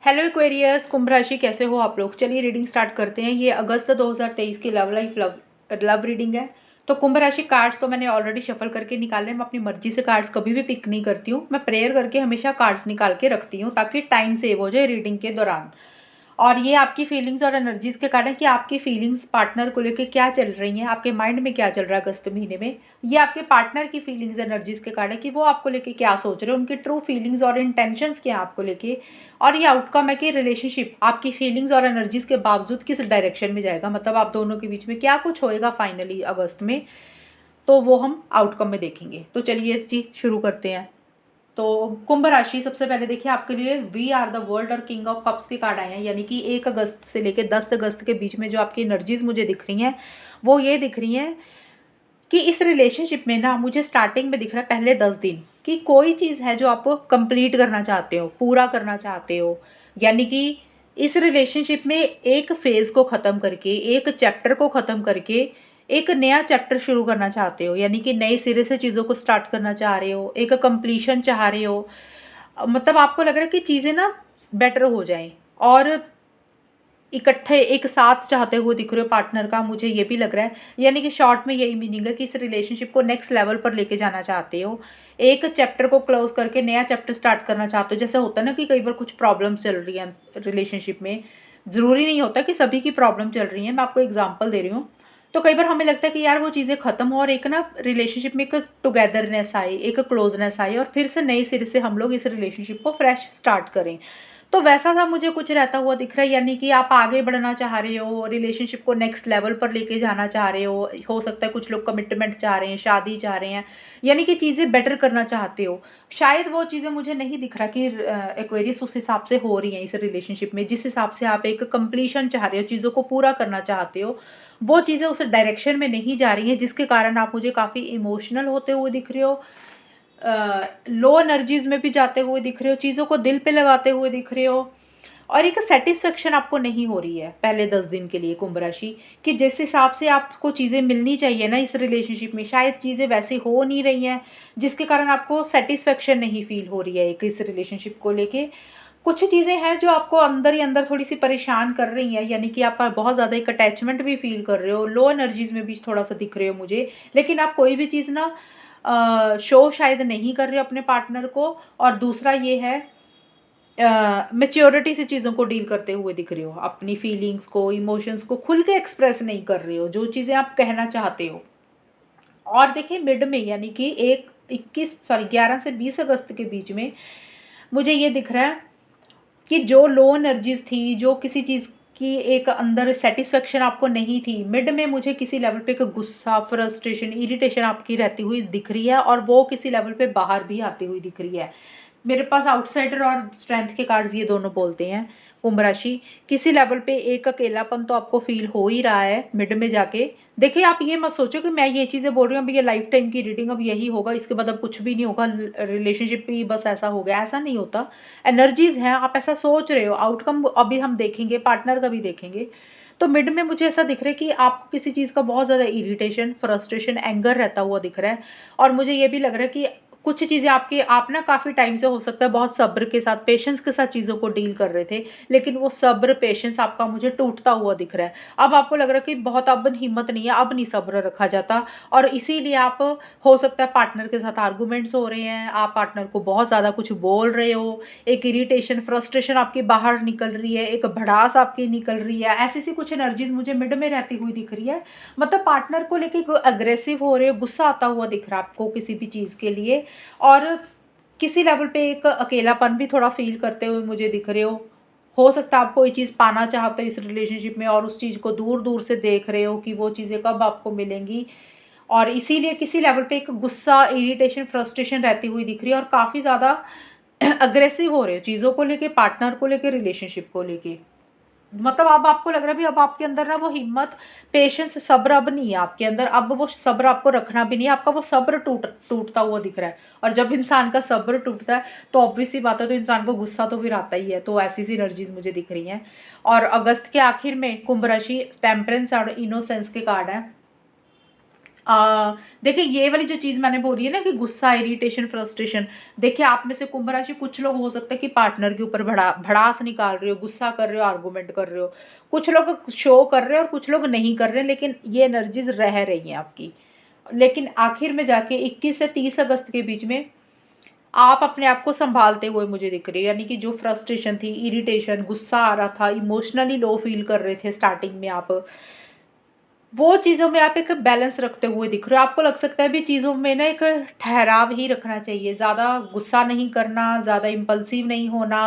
Hello Aquarius, कुंभ राशि कैसे हो आप लोग। चलिए रीडिंग स्टार्ट करते हैं। ये अगस्त 2023 की लव लाइफ लव रीडिंग है। तो कुंभ राशि कार्ड्स तो मैंने ऑलरेडी शफल करके निकाले। मैं अपनी मर्जी से कार्ड्स कभी भी पिक नहीं करती हूँ। मैं प्रेयर करके हमेशा कार्ड्स निकाल के रखती हूँ ताकि टाइम सेव हो जाए रीडिंग के दौरान। और ये आपकी फीलिंग्स और एनर्जीज के कारण कि आपकी फीलिंग्स पार्टनर को लेकर क्या चल रही हैं, आपके माइंड में क्या चल रहा है अगस्त महीने में। ये आपके पार्टनर की फीलिंग्स एनर्जीज के कारण कि वो आपको लेके क्या सोच रहे हैं, उनकी ट्रू फीलिंग्स और इंटेंशंस क्या हैं आपको लेके। और ये आउटकम है कि रिलेशनशिप आपकी फीलिंग्स और एनर्जीज के बावजूद किस डायरेक्शन में जाएगा, मतलब आप दोनों के बीच में क्या कुछ होएगा फाइनली अगस्त में। तो वो हम आउटकम में देखेंगे। तो चलिए जी शुरू करते हैं। तो कुंभ राशि, सबसे पहले देखिए आपके लिए वी आर द वर्ल्ड और किंग ऑफ कप्स के कार्ड आए हैं। यानी कि 1 अगस्त से लेकर 10 अगस्त के बीच में जो आपकी एनर्जीज मुझे दिख रही हैं वो ये दिख रही हैं कि इस रिलेशनशिप में ना मुझे स्टार्टिंग में दिख रहा है पहले 10 दिन कि कोई चीज़ है जो आप कंप्लीट करना चाहते हो, पूरा करना चाहते हो। यानी कि इस रिलेशनशिप में एक फेज़ को ख़त्म करके, एक चैप्टर को ख़त्म करके एक नया चैप्टर शुरू करना चाहते हो। यानी कि नए सिरे से चीज़ों को स्टार्ट करना चाह रहे हो, एक कंप्लीशन चाह रहे हो। मतलब आपको लग रहा है कि चीज़ें ना बेटर हो जाएं और इकट्ठे एक साथ चाहते हुए दिख रहे हो पार्टनर का, मुझे ये भी लग रहा है। यानी कि शॉर्ट में यही मीनिंग है कि इस रिलेशनशिप को नेक्स्ट लेवल पर लेके जाना चाहते हो। एक चैप्टर को क्लोज करके नया चैप्टर स्टार्ट करना चाहते हो। जैसे होता है ना कि कई बार कुछ प्रॉब्लम्स चल रही हैं रिलेशनशिप में, ज़रूरी नहीं होता कि सभी की प्रॉब्लम चल रही है। मैं आपको एग्जाम्पल दे रही हूँ। तो कई बार हमें लगता है कि यार वो चीज़ें ख़त्म हो और एक ना रिलेशनशिप में एक टुगेदरनेस आए, एक क्लोजनेस आए और फिर से नए सिरे से हम लोग इस रिलेशनशिप को फ्रेश स्टार्ट करें। तो वैसा सा मुझे कुछ रहता हुआ दिख रहा है। यानी कि आप आगे बढ़ना चाह रहे हो, रिलेशनशिप को नेक्स्ट लेवल पर लेके जाना चाह रहे हो सकता है कुछ लोग कमिटमेंट चाह रहे हैं, शादी चाह रहे हैं। यानी कि चीज़ें बेटर करना चाहते हो। शायद वो चीज़ें मुझे नहीं दिख रहा कि एक्वेरियस उस हिसाब से हो रही हैं इस रिलेशनशिप में, जिस हिसाब से आप एक कंप्लीशन चाह रहे हो, चीज़ों को पूरा करना चाहते हो। वो चीज़ें उस डायरेक्शन में नहीं जा रही हैं, जिसके कारण आप मुझे काफ़ी इमोशनल होते हुए दिख रहे हो, लो एनर्जीज में भी जाते हुए दिख रहे हो, चीज़ों को दिल पे लगाते हुए दिख रहे हो। और एक सेटिस्फेक्शन आपको नहीं हो रही है पहले 10 दिन के लिए कुंभ राशि, कि जिस हिसाब से आपको चीज़ें मिलनी चाहिए ना इस रिलेशनशिप में, शायद चीज़ें वैसे हो नहीं रही हैं, जिसके कारण आपको सेटिस्फेक्शन नहीं फील हो रही है एक इस रिलेशनशिप को लेके। कुछ चीज़ें हैं जो आपको अंदर ही अंदर थोड़ी सी परेशान कर रही हैं। यानी कि आप बहुत ज़्यादा एक अटैचमेंट भी फील कर रहे हो, लो एनर्जीज में भी थोड़ा सा दिख रहे हो मुझे। लेकिन आप कोई भी चीज़ ना शो शायद नहीं कर रहे हो अपने पार्टनर को। और दूसरा ये है, मैच्योरिटी से चीज़ों को डील करते हुए दिख रहे हो, अपनी फीलिंग्स को, इमोशंस को खुल के एक्सप्रेस नहीं कर रहे हो, जो चीज़ें आप कहना चाहते हो। और देखिए मिड में, यानी कि 11 से 20 अगस्त के बीच में मुझे ये दिख रहा है कि जो लो एनर्जीज थी, जो किसी चीज़ की एक अंदर सेटिस्फेक्शन आपको नहीं थी, मिड में मुझे किसी लेवल पे एक गुस्सा, फ्रस्ट्रेशन, इरिटेशन आपकी रहती हुई दिख रही है और वो किसी लेवल पे बाहर भी आती हुई दिख रही है। मेरे पास आउटसाइडर और स्ट्रेंथ के कार्ड्स ये दोनों बोलते हैं कुंभ राशि। किसी लेवल पे एक अकेलापन तो आपको फील हो ही रहा है मिड में जाके। देखिए आप ये मत सोचो कि मैं ये चीज़ें बोल रही हूँ अब ये लाइफ टाइम की रीडिंग, अब यही होगा, इसके बाद अब कुछ भी नहीं होगा, रिलेशनशिप भी बस ऐसा हो गया, ऐसा नहीं होता। एनर्जीज हैं, आप ऐसा सोच रहे हो, आउटकम अभी हम देखेंगे, पार्टनर का भी देखेंगे। तो मिड में मुझे ऐसा दिख रहा है कि आपको किसी चीज़ का बहुत ज़्यादा इरिटेशन, फ्रस्ट्रेशन, एंगर रहता हुआ दिख रहा है। और मुझे ये भी लग रहा है कि कुछ चीज़ें आपकी, आप ना काफ़ी टाइम से हो सकता है बहुत सब्र के साथ, पेशेंस के साथ चीज़ों को डील कर रहे थे, लेकिन वो सब्र, पेशेंस आपका मुझे टूटता हुआ दिख रहा है। अब आपको लग रहा है कि बहुत अब हिम्मत नहीं है, अब नहीं सब्र रखा जाता। और इसीलिए आप, हो सकता है पार्टनर के साथ आर्गूमेंट्स हो रहे हैं, आप पार्टनर को बहुत ज़्यादा कुछ बोल रहे हो, एक इरिटेशन, फ्रस्ट्रेशन आपकी बाहर निकल रही है, एक भड़ास आपकी निकल रही है। ऐसी सी कुछ एनर्जीज मुझे मिड में रहती हुई दिख रही है। मतलब पार्टनर को लेके अग्रेसिव हो रहे हो, गुस्सा आता हुआ दिख रहा है आपको किसी भी चीज़ के लिए। और किसी लेवल पे एक अकेलापन भी थोड़ा फील करते हुए मुझे दिख रहे हो सकता है आप कोई चीज़ पाना चाहते हो इस रिलेशनशिप में और उस चीज़ को दूर दूर से देख रहे हो कि वो चीज़ें कब आपको मिलेंगी। और इसीलिए किसी लेवल पे एक गुस्सा, इरिटेशन, फ्रस्ट्रेशन रहती हुई दिख रही है और काफ़ी ज़्यादा अग्रेसिव हो रहे हो चीज़ों को लेके, पार्टनर को लेके, रिलेशनशिप को लेके। मतलब अब आपको लग रहा है भी अब आपके अंदर ना वो हिम्मत, पेशेंस, सब्र अब नहीं है आपके अंदर। अब वो सब्र आपको रखना भी नहीं है, आपका वो सब्र टूटता हुआ दिख रहा है। और जब इंसान का सब्र टूटता है तो ऑब्वियस सी बात है, तो इंसान को गुस्सा तो फिर आता ही है। तो ऐसी सी एनर्जीज मुझे दिख रही हैं। और अगस्त के आखिर में कुंभ राशि टेम्परेंस और इनोसेंस के कार्ड हैं। देखिए ये वाली जो चीज़ मैंने बोली है ना कि गुस्सा, इरिटेशन, फ्रस्ट्रेशन, देखिए आप में से कुंभ राशि कुछ लोग हो सकता है कि पार्टनर के ऊपर भड़ास निकाल रहे हो, गुस्सा कर रहे हो, आर्गुमेंट कर रहे हो। कुछ लोग शो कर रहे हैं और कुछ लोग नहीं कर रहे हैं, लेकिन ये एनर्जीज़ रह रही हैं आपकी। लेकिन आखिर में जाके 21 से 30 अगस्त के बीच में आप अपने आप को सँभालते हुए मुझे दिख रही है। यानी कि जो फ्रस्ट्रेशन थी, इरिटेशन, गुस्सा आ रहा था, इमोशनली लो फ़ील कर रहे थे स्टार्टिंग में आप, वो चीज़ों में आप एक बैलेंस रखते हुए दिख रहे हो। आपको लग सकता है भी चीज़ों में ना एक ठहराव ही रखना चाहिए, ज़्यादा गुस्सा नहीं करना, ज़्यादा इम्पल्सिव नहीं होना,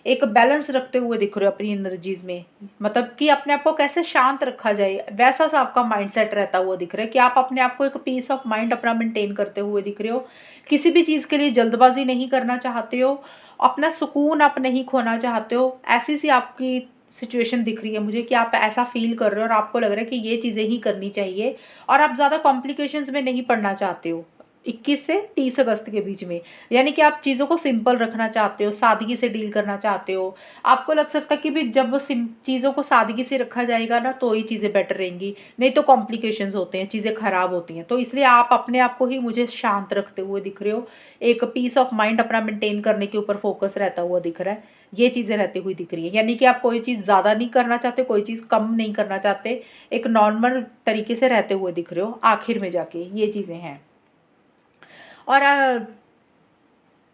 एक बैलेंस रखते हुए दिख रहे हो अपनी एनर्जीज़ में। मतलब कि अपने आप को कैसे शांत रखा जाए, वैसा-सा आपका माइंडसेट रहता हुआ दिख रहा है कि आप अपने आप को एक पीस ऑफ माइंड अपना मेंटेन करते हुए दिख रहे हो। किसी भी चीज़ के लिए जल्दबाज़ी नहीं करना चाहते हो, अपना सुकून आप नहीं खोना चाहते हो। ऐसी-सी आपकी सिचुएशन दिख रही है मुझे कि आप ऐसा फ़ील कर रहे हो और आपको लग रहा है कि ये चीज़ें ही करनी चाहिए और आप ज़्यादा कॉम्प्लिकेशंस में नहीं पड़ना चाहते हो 21 से 30 अगस्त के बीच में। यानी कि आप चीज़ों को सिंपल रखना चाहते हो, सादगी से डील करना चाहते हो। आपको लग सकता है कि भी जब चीज़ों को सादगी से रखा जाएगा ना तो ही चीज़ें बेटर रहेंगी, नहीं तो कॉम्प्लिकेशंस होते हैं, चीज़ें ख़राब होती हैं। तो इसलिए आप अपने आप को ही मुझे शांत रखते हुए दिख रहे हो, एक पीस ऑफ माइंड अपना मेंटेन करने के ऊपर फोकस रहता हुआ दिख रहा है। ये चीज़ें रहती हुई दिख रही है। यानी कि आप कोई चीज़ ज़्यादा नहीं करना चाहते, कोई चीज़ कम नहीं करना चाहते, एक नॉर्मल तरीके से रहते हुए दिख रहे हो आखिर में जाके, ये चीज़ें हैं। और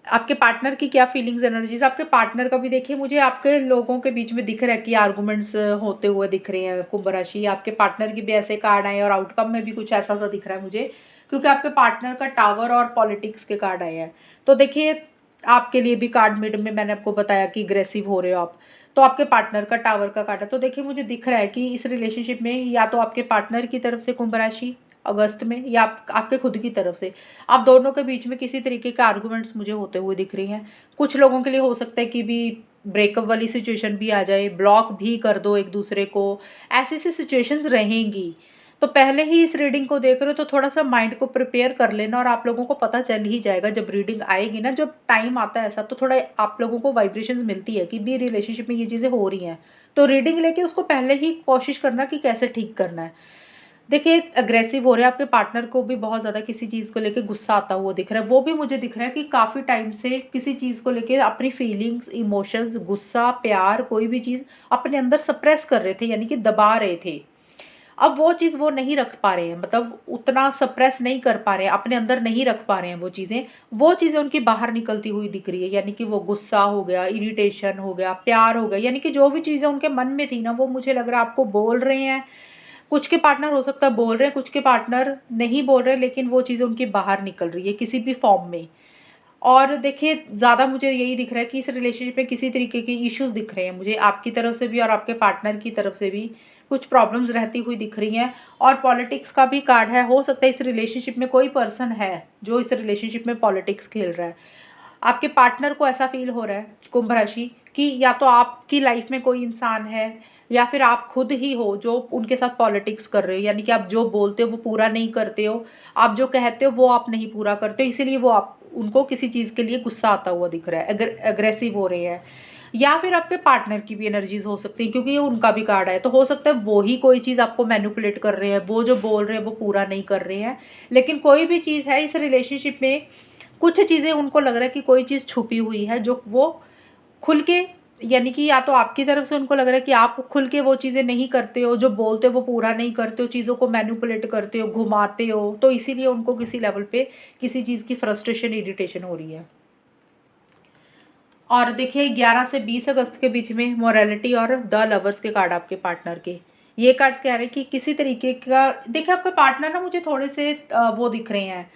आपके पार्टनर की क्या फीलिंग्स, एनर्जीज़, आपके पार्टनर का भी देखिए मुझे आपके लोगों के बीच में दिख रहा है कि आर्गुमेंट्स होते हुए दिख रहे हैं कुंभ राशि। आपके पार्टनर के भी ऐसे कार्ड आए और आउटकम में भी कुछ ऐसा-सा दिख रहा है मुझे, क्योंकि आपके पार्टनर का टावर और पॉलिटिक्स के कार्ड आए हैं। तो देखिए आपके लिए भी कार्ड मिड में मैंने आपको बताया कि अग्रेसिव हो रहे हो आप, तो आपके पार्टनर का टावर का कार्ड है। तो देखिए मुझे दिख रहा है कि इस रिलेशनशिप में या तो आपके पार्टनर की तरफ से कुंभ राशि अगस्त में या आपके खुद की तरफ से, आप दोनों के बीच में किसी तरीके के आर्गुमेंट्स मुझे होते हुए दिख रही हैं। कुछ लोगों के लिए हो सकता है कि भी ब्रेकअप वाली सिचुएशन भी आ जाए, ब्लॉक भी कर दो एक दूसरे को, ऐसी-ऐसी सिचुएशंस रहेंगी। तो पहले ही इस रीडिंग को देख रहे हो तो थोड़ा-सा माइंड को प्रिपेयर कर लेना और आप लोगों को पता चल ही जाएगा जब रीडिंग आएगी ना, जब टाइम आता है ऐसा तो थोड़ा आप लोगों को वाइब्रेशंस मिलती है कि भी रिलेशनशिप में ये चीज़ें हो रही हैं। तो रीडिंग लेके उसको पहले ही कोशिश करना कि कैसे ठीक करना है। देखिए अग्रेसिव हो रहे हैं, आपके पार्टनर को भी बहुत ज़्यादा किसी चीज़ को लेके गुस्सा आता हुआ दिख रहा है। वो भी मुझे दिख रहा है कि काफ़ी टाइम से किसी चीज़ को लेके अपनी फीलिंग्स, इमोशंस, गुस्सा, प्यार, कोई भी चीज़ अपने अंदर सप्रेस कर रहे थे, यानी कि दबा रहे थे। अब वो चीज़ वो नहीं रख पा रहे हैं, मतलब उतना सप्रेस नहीं कर पा रहे हैं, अपने अंदर नहीं रख पा रहे हैं वो चीज़ें। वो चीज़ें उनकी बाहर निकलती हुई दिख रही है, यानी कि वो गुस्सा हो गया, इरिटेशन हो गया, प्यार हो गया, यानी कि जो भी चीज़ें उनके मन में थी ना, वो मुझे लग रहा है आपको बोल रहे हैं। कुछ के पार्टनर हो सकता है बोल रहे हैं, कुछ के पार्टनर नहीं बोल रहे, लेकिन वो चीज़ें उनकी बाहर निकल रही है किसी भी फॉर्म में। और देखिए ज़्यादा मुझे यही दिख रहा है कि इस रिलेशनशिप में किसी तरीके के इश्यूज़ दिख रहे हैं मुझे, आपकी तरफ से भी और आपके पार्टनर की तरफ से भी कुछ प्रॉब्लम्स रहती हुई दिख रही हैं। और पॉलिटिक्स का भी कार्ड है, हो सकता है इस रिलेशनशिप में कोई पर्सन है जो इस रिलेशनशिप में पॉलिटिक्स खेल रहा है। आपके पार्टनर को ऐसा फ़ील हो रहा है कुंभ राशि कि या तो आपकी लाइफ में कोई इंसान है या फिर आप खुद ही हो जो उनके साथ पॉलिटिक्स कर रहे हो, यानी कि आप जो बोलते हो वो पूरा नहीं करते हो, आप जो कहते हो वो आप नहीं पूरा करते हो, इसीलिए वो आप उनको किसी चीज़ के लिए गुस्सा आता हुआ दिख रहा है, अग्रेसिव हो रहे हैं। या फिर आपके पार्टनर की भी एनर्जीज हो सकती है क्योंकि ये उनका भी कार्ड है, तो हो सकता है वो ही कोई चीज़ आपको मैनिपुलेट कर रहे हैं, वो जो बोल रहे हैं वो पूरा नहीं कर रहे हैं। लेकिन कोई भी चीज़ है इस रिलेशनशिप में, कुछ चीज़ें उनको लग रहा है कि कोई चीज़ छुपी हुई है जो वो खुल के, यानी कि या तो आपकी तरफ से उनको लग रहा है कि आप खुल के वो चीज़ें नहीं करते हो, जो बोलते हो वो पूरा नहीं करते हो, चीज़ों को मैनिपुलेट करते हो, घुमाते हो, तो इसीलिए उनको किसी लेवल पे किसी चीज़ की फ्रस्ट्रेशन, इरिटेशन हो रही है। और देखिए 11 से 20 अगस्त के बीच में मोरालिटी और द लवर्स के कार्ड आपके पार्टनर के, ये कार्ड्स कह रहे हैं कि किसी तरीके का, देखिए आपके पार्टनर ना मुझे थोड़े से वो दिख रहे हैं,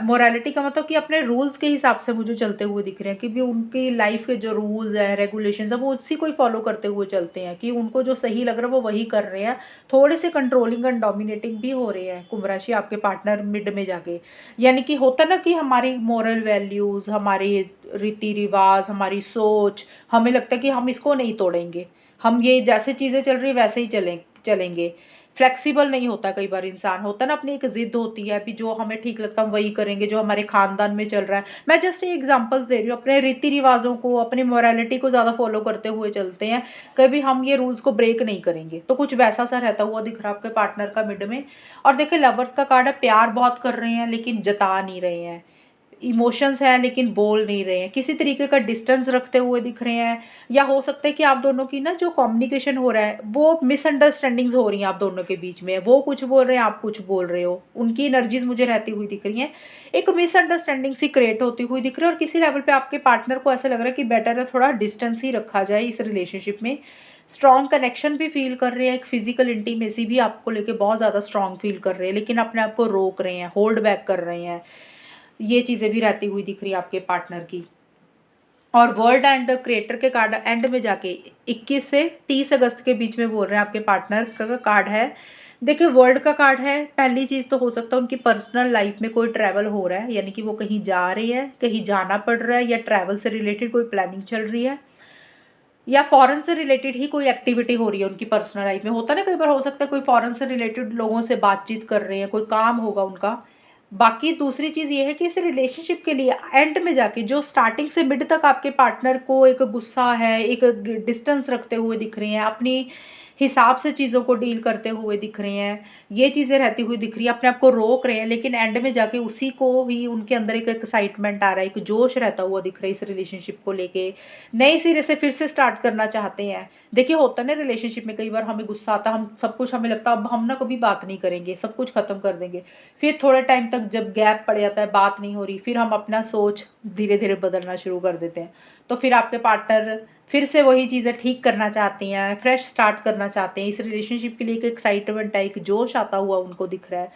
मोरालिटी का मतलब कि अपने रूल्स के हिसाब से मुझे चलते हुए दिख रहे हैं कि भी उनकी लाइफ के जो रूल्स है, रेगुलेशंस है, वो उसी को ही फॉलो करते हुए चलते हैं कि उनको जो सही लग रहा है वो वही कर रहे हैं। थोड़े से कंट्रोलिंग एंड डोमिनेटिंग भी हो रहे हैं कुंभ राशि आपके पार्टनर मिड में जाके। यानी कि होता ना कि हमारी मोरल वैल्यूज़, हमारे रीति रिवाज, हमारी सोच, हमें लगता है कि हम इसको नहीं तोड़ेंगे, हम ये जैसे चीज़ें चल रही है वैसे ही चलेंगे। फ्लेक्सिबल नहीं होता। कई बार इंसान होता है ना, अपनी एक ज़िद होती है कि जो हमें ठीक लगता है हम वही करेंगे, जो हमारे ख़ानदान में चल रहा है। मैं जस्ट ये एग्ज़ाम्पल्स दे रही हूँ, अपने रीति-रिवाज़ों को, अपनी मोरालिटी को ज़्यादा फ़ॉलो करते हुए चलते हैं। कभी हम ये रूल्स को ब्रेक नहीं करेंगे। तो कुछ वैसा-सा रहता हुआ दिख रहा है आपके पार्टनर का मिड में। और देखिए लवर्स का कार्ड है, प्यार बहुत कर रहे हैं लेकिन जता नहीं रहे हैं। इमोशंस हैं लेकिन बोल नहीं रहे हैं, किसी तरीके का डिस्टेंस रखते हुए दिख रहे हैं। या हो सकता है कि आप दोनों की ना जो कम्युनिकेशन हो रहा है वो मिसअंडरस्टैंडिंग्स हो रही हैं आप दोनों के बीच में, वो कुछ बोल रहे हैं आप कुछ बोल रहे हो, उनकी एनर्जीज मुझे रहती हुई दिख रही हैं। एक मिसअंडरस्टैंडिंग सी क्रिएट होती हुई दिख रही है और किसी लेवल पे आपके पार्टनर को ऐसा लग रहा है कि बेटर है थोड़ा डिस्टेंस ही रखा जाए इस रिलेशनशिप में। स्ट्रॉन्ग कनेक्शन भी फील कर रहे हैं, एक फिजिकल इंटीमेसी भी आपको लेके बहुत ज़्यादा स्ट्रॉन्ग फील कर रहे हैं, लेकिन अपने आप को रोक रहे हैं, होल्ड बैक कर रहे हैं। ये चीज़ें भी रहती हुई दिख रही है आपके पार्टनर की। और वर्ल्ड एंड क्रिएटर के कार्ड एंड में जाके 21 से 30 अगस्त के बीच में बोल रहे हैं आपके पार्टनर का कार्ड है। देखिए वर्ल्ड का कार्ड है, पहली चीज़ तो हो सकता है उनकी पर्सनल लाइफ में कोई ट्रैवल हो रहा है, यानी कि वो कहीं जा रही है, कहीं जाना पड़ रहा है, या ट्रैवल से रिलेटेड कोई प्लानिंग चल रही है, या फॉरेन से रिलेटेड ही कोई एक्टिविटी हो रही है उनकी पर्सनल लाइफ में। होता है ना, कई बार हो सकता है कोई फॉरेन से रिलेटेड लोगों से बातचीत कर रहे हैं, कोई काम होगा उनका। बाकी दूसरी चीज़ ये है कि इस रिलेशनशिप के लिए एंड में जाके जो स्टार्टिंग से मिड तक आपके पार्टनर को एक गुस्सा है, एक डिस्टेंस रखते हुए दिख रहे हैं, अपनी हिसाब से चीज़ों को डील करते हुए दिख रहे हैं, ये चीज़ें रहती हुई दिख रही है, अपने आप को रोक रहे हैं, लेकिन एंड में जाके उसी को ही उनके अंदर एक एक्साइटमेंट आ रहा है, एक जोश रहता हुआ दिख रहा है इस रिलेशनशिप को लेके, नए सिरे से फिर से स्टार्ट करना चाहते हैं। देखिए होता है ना रिलेशनशिप में, कई बार हमें गुस्सा आता है, हम सब कुछ हमें लगता है अब हम ना कभी बात नहीं करेंगे, सब कुछ खत्म कर देंगे। फिर थोड़े टाइम तक जब गैप पड़ जाता है, बात नहीं हो रही, फिर हम अपना सोच धीरे धीरे बदलना शुरू कर देते हैं। तो फिर आपके पार्टनर फिर से वही चीज़ें ठीक करना चाहते हैं, फ्रेश स्टार्ट करना चाहते हैं। इस रिलेशनशिप के लिए एक एक्साइटमेंट है, एक जोश आता हुआ उनको दिख रहा है।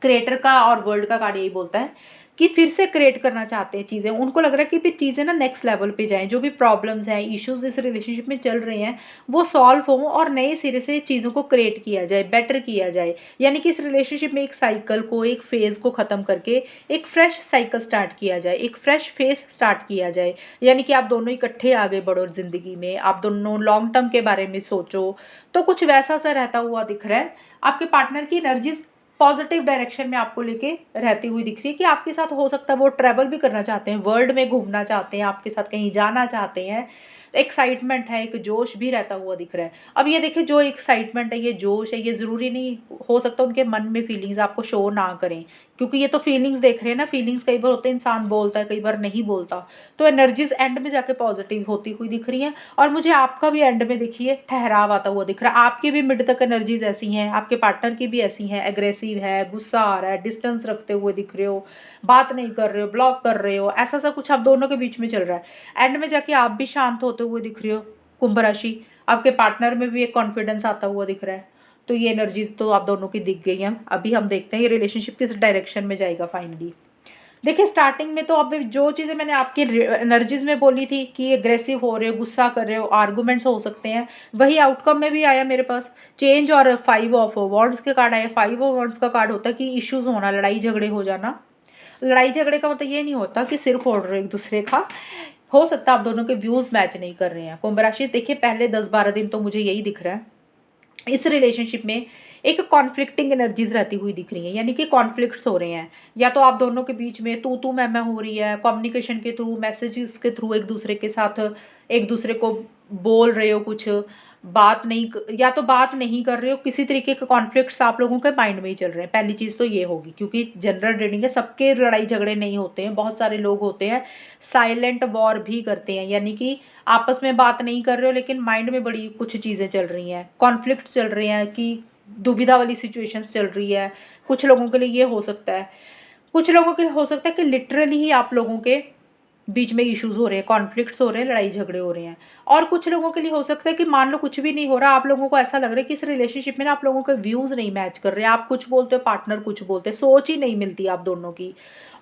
क्रिएटर का और वर्ल्ड का कार्ड यही बोलता है कि फिर से क्रिएट करना चाहते हैं चीज़ें, उनको लग रहा है कि फिर चीज़ें ना नेक्स्ट लेवल पे जाएँ, जो भी प्रॉब्लम्स हैं, इश्यूज़ इस रिलेशनशिप में चल रहे हैं, वो सॉल्व हों और नए सिरे से चीज़ों को क्रिएट किया जाए, बेटर किया जाए। यानी कि इस रिलेशनशिप में एक साइकिल को, एक फ़ेज़ को ख़त्म करके एक फ्रेश साइकिल स्टार्ट किया जाए, एक फ्रेश फ़ेज़ स्टार्ट किया जाए। यानी कि आप दोनों इकट्ठे आगे बढ़ो ज़िंदगी में, आप दोनों लॉन्ग टर्म के बारे में सोचो। तो कुछ वैसा-सा रहता हुआ दिख रहा है। आपके पार्टनर की एनर्जीज़ पॉजिटिव डायरेक्शन में आपको लेके रहती हुई दिख रही है कि आपके साथ हो सकता है वो ट्रैवल भी करना चाहते हैं, वर्ल्ड में घूमना चाहते हैं, आपके साथ कहीं जाना चाहते हैं। एक्साइटमेंट है, एक जोश भी रहता हुआ दिख रहा है। अब ये देखिए जो एक्साइटमेंट है, ये जोश है, ये ज़रूरी नहीं हो सकता उनके मन में फीलिंग्स आपको शो ना करें, क्योंकि ये तो फीलिंग्स देख रहे हैं ना, फीलिंग्स कई बार होते हैं, इंसान बोलता है, कई बार नहीं बोलता। तो एनर्जीज़ एंड में जाके पॉजिटिव होती हुई दिख रही हैं। और मुझे आपका भी एंड में देखिए ठहराव आता हुआ दिख रहा है। आपकी भी मिड तक एनर्जीज़ ऐसी हैं, आपके पार्टनर की भी ऐसी हैं, एग्रेसिव है, गुस्सा आ रहा है, डिस्टेंस रखते हुए दिख रहे हो, बात नहीं कर रहे हो, ब्लॉक कर रहे हो, ऐसा-सा कुछ आप दोनों के बीच में चल रहा है। एंड में जाके आप भी शांत होते हुए दिख रहे हो, कुंभ राशि। आपके पार्टनर में भी एक कॉन्फिडेंस आता हुआ दिख रहा है। तो ये एनर्जीज़ तो आप दोनों की दिख गई हैं। अभी हम देखते हैं ये रिलेशनशिप किस डायरेक्शन में जाएगा फाइनली। देखिए स्टार्टिंग में तो अब जो चीज़ें मैंने आपकी एनर्जीज़ में बोली थी कि एग्रेसिव हो रहे हो, गुस्सा कर रहे हो, आर्गुमेंट्स हो सकते हैं, वही आउटकम में भी आया मेरे पास। चेंज और 5 ऑफ वॉन्ड्स के कार्ड आए। 5 ऑफ वॉन्ड्स का कार्ड होता है कि इश्यूज होना, लड़ाई झगड़े हो जाना। लड़ाई झगड़े का मतलब ये नहीं होता कि सिर फोड़ रहे हो एक दूसरे का। हो सकता है आप दोनों के व्यूज मैच नहीं कर रहे हैं। कुंभ राशि देखिए पहले 10-12 दिन तो मुझे यही दिख रहा है, इस रिलेशनशिप में एक कॉन्फ्लिक्टिंग एनर्जीज रहती हुई दिख रही हैं, यानी कि कॉन्फ्लिक्ट्स हो रहे हैं। या तो आप दोनों के बीच में तू मैं हो रही है, कम्युनिकेशन के थ्रू, मैसेजेस के थ्रू एक दूसरे के साथ एक दूसरे को बोल रहे हो कुछ, बात नहीं या तो बात नहीं कर रहे हो, किसी तरीके के कॉन्फ्लिक्ट्स आप लोगों के माइंड में ही चल रहे हैं। पहली चीज़ तो ये होगी, क्योंकि जनरल रीडिंग है, सबके लड़ाई झगड़े नहीं होते हैं, बहुत सारे लोग होते हैं साइलेंट वॉर भी करते हैं, यानी कि आपस में बात नहीं कर रहे हो लेकिन माइंड में बड़ी कुछ चीज़ें चल रही हैं, कॉन्फ्लिक्ट चल रहे हैं, कि दुविधा वाली सिचुएशंस चल रही है। कुछ लोगों के लिए ये हो सकता है, कुछ लोगों के लिए हो सकता है कि लिटरली ही आप लोगों के बीच में इश्यूज हो रहे हैं, कॉन्फ्लिक्ट्स हो रहे हैं, लड़ाई झगड़े हो रहे हैं। और कुछ लोगों के लिए हो सकता है कि मान लो कुछ भी नहीं हो रहा, आप लोगों को ऐसा लग रहा है कि इस रिलेशनशिप में ना आप लोगों के व्यूज़ नहीं मैच कर रहे हैं, आप कुछ बोलते हो, पार्टनर कुछ बोलते हैं, सोच ही नहीं मिलती आप दोनों की।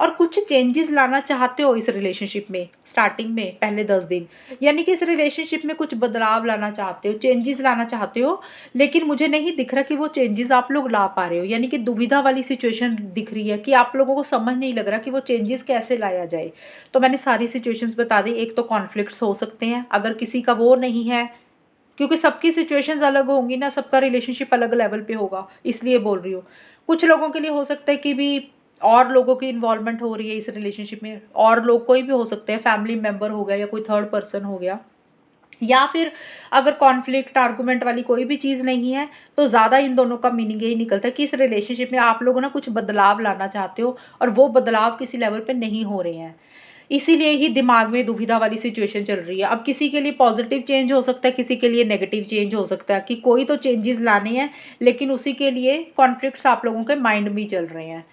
और कुछ चेंजेस लाना चाहते हो इस रिलेशनशिप में स्टार्टिंग में पहले 10 दिन, यानी कि इस रिलेशनशिप में कुछ बदलाव लाना चाहते हो, चेंजेस लाना चाहते हो, लेकिन मुझे नहीं दिख रहा कि वो चेंजेस आप लोग ला पा रहे हो। यानी कि दुविधा वाली सिचुएशन दिख रही है कि आप लोगों को समझ नहीं लग रहा कि वो चेंजेस कैसे लाया जाए। तो मैंने सारी सिचुएशंस बता दी। एक तो कॉन्फ्लिक्ट्स हो सकते हैं, अगर किसी का वो नहीं है क्योंकि सबकी सिचुएशंस अलग होंगी ना, सबका रिलेशनशिप अलग लेवल पे होगा, इसलिए बोल रही हूँ। कुछ लोगों के लिए हो सकता है कि भी और लोगों की इन्वॉल्वमेंट हो रही है इस रिलेशनशिप में, और लोग कोई भी हो सकते हैं, फैमिली मेंबर हो गया या कोई थर्ड पर्सन हो गया, या फिर अगर कॉन्फ्लिक्ट आर्गुमेंट वाली कोई भी चीज़ नहीं है, तो ज़्यादा इन दोनों का मीनिंग यही निकलता है कि इस रिलेशनशिप में आप लोग ना कुछ बदलाव लाना चाहते हो और वो बदलाव किसी लेवल पे नहीं हो रहे हैं। इसीलिए ही दिमाग में दुविधा वाली सिचुएशन चल रही है। अब किसी के लिए पॉजिटिव चेंज हो सकता है, किसी के लिए नेगेटिव चेंज हो सकता है, कि कोई तो चेंजेस लाने हैं, लेकिन उसी के लिए कॉन्फ्लिक्ट्स आप लोगों के माइंड में ही चल रहे हैं।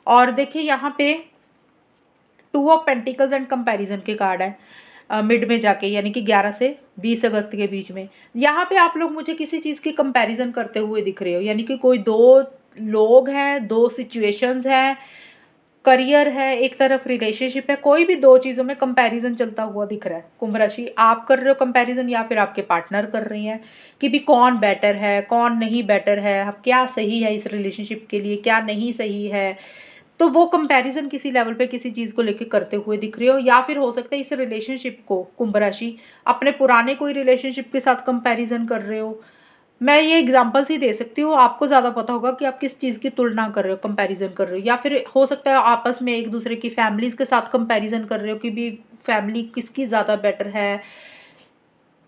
और देखिए यहाँ पे 2 ऑफ पेंटिकल्स एंड कंपैरिजन के कार्ड है मिड में जाके, यानी कि 11 से 20 अगस्त के बीच में। यहाँ पे आप लोग मुझे किसी चीज़ की कंपैरिजन करते हुए दिख रहे हो, यानी कि कोई 2 लोग हैं, 2 सिचुएशंस हैं, करियर है, एक तरफ रिलेशनशिप है, कोई भी 2 चीज़ों में कंपैरिजन चलता हुआ दिख रहा है। कुंभ राशि, आप कर रहे हो कंपैरिजन या फिर आपके पार्टनर कर रही हैं, कि भी कौन बेटर है, कौन नहीं बेटर है, अब क्या सही है इस रिलेशनशिप के लिए, क्या नहीं सही है। तो वो कंपैरिजन किसी लेवल पे किसी चीज़ को लेके करते हुए दिख रहे हो, या फिर हो सकता है इस रिलेशनशिप को कुंभ राशि अपने पुराने कोई रिलेशनशिप के साथ कंपैरिजन कर रहे हो। मैं ये एग्जांपल्स ही दे सकती हूँ, आपको ज़्यादा पता होगा कि आप किस चीज़ की तुलना कर रहे हो, कंपैरिजन कर रहे हो, या फिर हो सकता है आपस में एक दूसरे की फैमिलीज़ के साथ कंपैरिजन कर रहे हो कि भी फैमिली किसकी ज़्यादा बेटर है।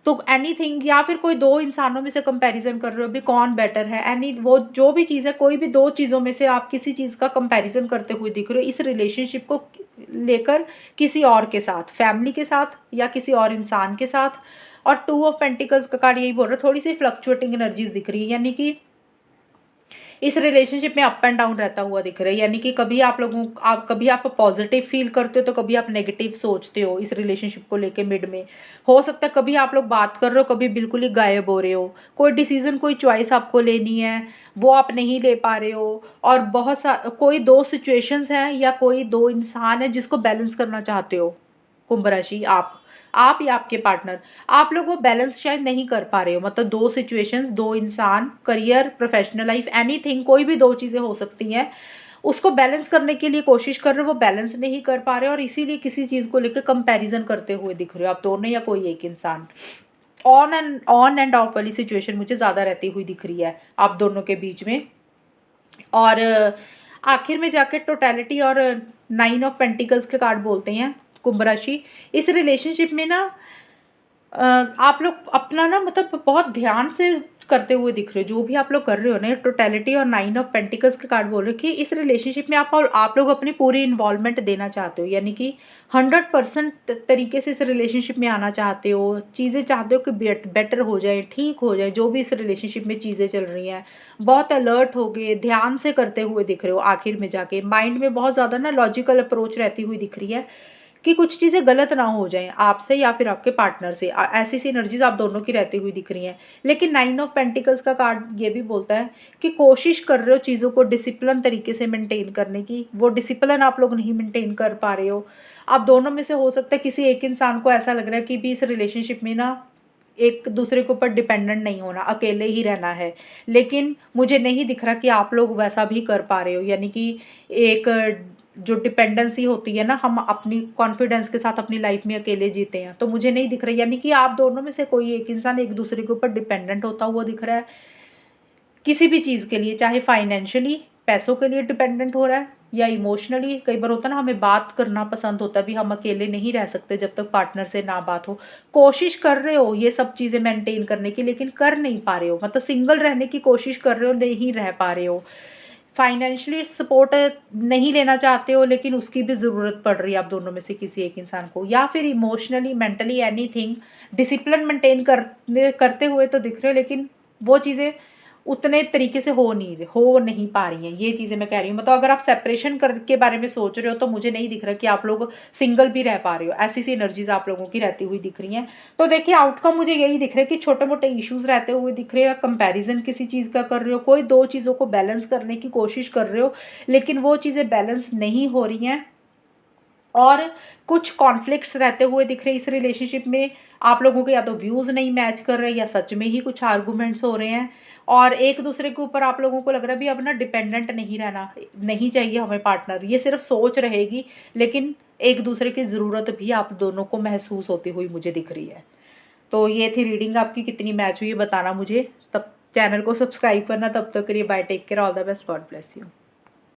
तो एनीथिंग, या फिर कोई 2 इंसानों में से कंपैरिज़न कर रहे हो भी कौन बेटर है, एनी वो जो भी चीज़ है, कोई भी 2 चीज़ों में से आप किसी चीज़ का कंपैरिज़न करते हुए दिख रहे हो इस रिलेशनशिप को लेकर, किसी और के साथ, फैमिली के साथ या किसी और इंसान के साथ। और 2 ऑफ पेंटिकल्स का कार्ड यही बोल रहा है, थोड़ी सी फ्लक्चुएटिंग एनर्जीज़ दिख रही है, यानी कि इस रिलेशनशिप में अप एंड डाउन रहता हुआ दिख रहा है, यानी कि कभी आप पॉजिटिव फील करते हो, तो कभी आप नेगेटिव सोचते हो इस रिलेशनशिप को लेके मिड में। हो सकता है कभी आप लोग बात कर रहे हो, कभी बिल्कुल ही गायब हो रहे हो, कोई डिसीजन, कोई चॉइस आपको लेनी है, वो आप नहीं ले पा रहे हो। और कोई 2 सिचुएशंस हैं या कोई 2 इंसान है जिसको बैलेंस करना चाहते हो कुंभ राशि, आप या आपके पार्टनर, आप लोग वो बैलेंस शायद नहीं कर पा रहे हो। मतलब 2 सिचुएशंस, 2 इंसान, करियर, प्रोफेशनल लाइफ, एनीथिंग, कोई भी 2 चीज़ें हो सकती हैं, उसको बैलेंस करने के लिए कोशिश कर रहे हो, वो बैलेंस नहीं कर पा रहे हो, और इसीलिए किसी चीज़ को लेकर कंपैरिजन करते हुए दिख रहे हो आप दोनों या कोई एक इंसान। ऑन एंड ऑफ वाली सिचुएशन मुझे ज़्यादा रहती हुई दिख रही है आप दोनों के बीच में। और आखिर में जाके टोटलिटी और 9 ऑफ पेंटिकल्स के कार्ड बोलते हैं कुंभ राशि, इस रिलेशनशिप में ना आप लोग अपना ना मतलब बहुत ध्यान से करते हुए दिख रहे हो, जो भी आप लोग कर रहे हो ना, टोटलिटी और 9 ऑफ पेंटिकल्स के कार्ड बोल रहे हो कि इस रिलेशनशिप में आप लोग अपनी पूरी इन्वॉल्वमेंट देना चाहते हो, यानी कि 100% तरीके से इस रिलेशनशिप में आना चाहते हो, चीज़ें चाहते हो कि बेटर हो जाए, ठीक हो जाए, जो भी इस रिलेशनशिप में चीज़ें चल रही हैं, बहुत अलर्ट हो गए, ध्यान से करते हुए दिख रहे हो। आखिर में जाके माइंड में बहुत ज़्यादा ना लॉजिकल अप्रोच रहती हुई दिख रही है, कि कुछ चीज़ें गलत ना हो जाएँ आपसे या फिर आपके पार्टनर से। ऐसी सी एनर्जीज़ आप दोनों की रहती हुई दिख रही हैं। लेकिन 9 ऑफ पेंटिकल्स का कार्ड ये भी बोलता है कि कोशिश कर रहे हो चीज़ों को डिसिप्लिन तरीके से मेंटेन करने की, वो डिसिप्लिन आप लोग नहीं मेंटेन कर पा रहे हो। आप दोनों में से हो सकता है किसी एक इंसान को ऐसा लग रहा है कि भी इस रिलेशनशिप में ना एक दूसरे के ऊपर डिपेंडेंट नहीं होना, अकेले ही रहना है। लेकिन मुझे नहीं दिख रहा कि आप लोग वैसा भी कर पा रहे हो, यानी कि एक जो डिपेंडेंसी होती है ना, हम अपनी कॉन्फिडेंस के साथ अपनी लाइफ में अकेले जीते हैं, तो मुझे नहीं दिख रहा, यानी कि आप दोनों में से कोई एक इंसान एक दूसरे के ऊपर डिपेंडेंट होता हुआ दिख रहा है किसी भी चीज़ के लिए, चाहे फाइनेंशियली पैसों के लिए डिपेंडेंट हो रहा है, या इमोशनली। कई बार होता है ना, हमें बात करना पसंद होता है भी, हम अकेले नहीं रह सकते जब तक पार्टनर से ना बात हो। कोशिश कर रहे हो ये सब चीज़ें मेंटेन करने की, लेकिन कर नहीं पा रहे हो, मतलब सिंगल रहने की कोशिश कर रहे हो, नहीं रह पा रहे हो। फाइनेंशियली सपोर्ट नहीं लेना चाहते हो, लेकिन उसकी भी ज़रूरत पड़ रही है आप दोनों में से किसी एक इंसान को, या फिर emotionally, mentally, anything, discipline maintain करते हुए तो दिख रहे हो, लेकिन वो चीज़ें उतने तरीके से हो नहीं पा रही हैं। ये चीज़ें मैं कह रही हूँ, मतलब अगर आप सेपरेशन कर के बारे में सोच रहे हो, तो मुझे नहीं दिख रहा कि आप लोग सिंगल भी रह पा रहे हो। ऐसी सी एनर्जीज आप लोगों की रहती हुई दिख रही हैं। तो देखिए आउटकम मुझे यही दिख रहा है कि छोटे मोटे इश्यूज रहते हुए दिख रहे हैं, कंपैरिजन किसी चीज़ का कर रहे हो, कोई 2 चीज़ों को बैलेंस करने की कोशिश कर रहे हो, लेकिन वो चीज़ें बैलेंस नहीं हो रही हैं। और कुछ कॉन्फ्लिक्ट्स रहते हुए दिख रहे हैं इस रिलेशनशिप में। आप लोगों के या तो व्यूज़ नहीं मैच कर रहे, या सच में ही कुछ आर्गुमेंट्स हो रहे हैं, और एक दूसरे के ऊपर आप लोगों को लग रहा है भी अब ना डिपेंडेंट नहीं रहना, नहीं चाहिए हमें पार्टनर, ये सिर्फ सोच रहेगी, लेकिन एक दूसरे की ज़रूरत भी आप दोनों को महसूस होती हुई मुझे दिख रही है। तो ये थी रीडिंग आपकी, कितनी मैच हुई बताना मुझे। तब चैनल को सब्सक्राइब करना, तब तक के लिए bye, take care, all the best, God bless you.